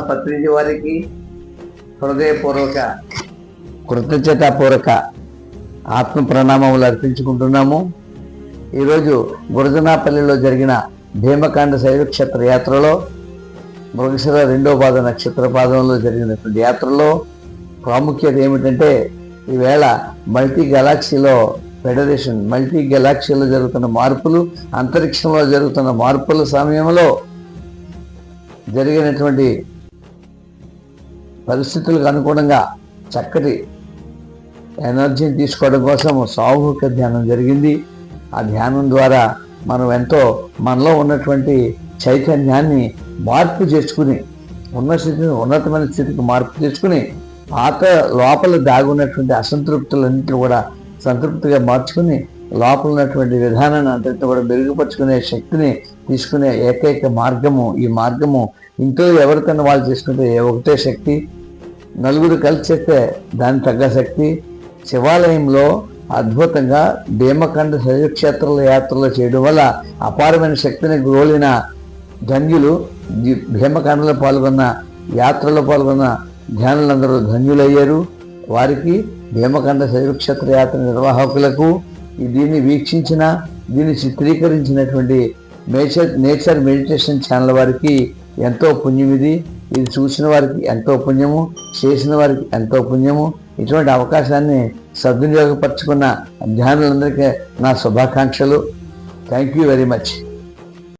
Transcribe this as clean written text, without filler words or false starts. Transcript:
పత్రిజీ వారికి హృదయపూర్వక కృతజ్ఞతాపూర్వక ఆత్మ ప్రణామములు అర్పించుకుంటున్నాము. ఈరోజు గురజనాపల్లిలో జరిగిన భీమకాండ శైవక్షేత్ర యాత్రలో మృగశిర 2వ పాద నక్షత్ర పాదంలో జరిగినటువంటి యాత్రలో ప్రాముఖ్యత ఏమిటంటే, ఈవేళ మల్టీ గెలాక్సీలో జరుగుతున్న మార్పులు, అంతరిక్షంలో జరుగుతున్న మార్పుల సమయంలో జరిగినటువంటి పరిస్థితులకు అనుగుణంగా చక్కటి ఎనర్జీని తీసుకోవడం కోసం సామూహిక ధ్యానం జరిగింది. ఆ ధ్యానం ద్వారా మనం ఎంతో మనలో ఉన్నటువంటి చైతన్యాన్ని మార్పు చేసుకుని ఉన్నతమైన స్థితికి మార్పు చేసుకుని పాత లోపల దాగున్నటువంటి అసంతృప్తులన్నింటినీ కూడా సంతృప్తిగా మార్చుకుని లోపల ఉన్నటువంటి విధానాన్ని అంతటిని కూడా మెరుగుపరుచుకునే శక్తిని తీసుకునే ఏకైక మార్గము ఈ మార్గము. ఇంట్లో ఎవరికన్నా వాళ్ళు చేసుకుంటే ఒకటే శక్తి, నలుగురు కలిసి చేస్తే దాని తగ్గ శక్తి. శివాలయంలో అద్భుతంగా భీమకాండ శైవక్షేత్రాల యాత్రలో చేయడం వల్ల అపారమైన శక్తిని గ్రోలిన ధన్యులు, భీమకాండలో పాల్గొన్న యాత్రలో పాల్గొన్న ధ్యానులందరూ ధన్యులయ్యారు. వారికి భీమకాండ శైవక్షేత్ర యాత్ర నిర్వాహకులకు, దీన్ని వీక్షించిన దీన్ని చిత్రీకరించినటువంటి నేచర్ మెడిటేషన్ ఛానల్ వారికి ఎంతో పుణ్యం. ఇది చూసిన వారికి ఎంతో పుణ్యము, చేసిన వారికి ఎంతో పుణ్యము. ఇటువంటి అవకాశాన్ని సద్వినియోగపరచుకున్న ధ్యానులందరికీ నా శుభాకాంక్షలు. Thank you very much.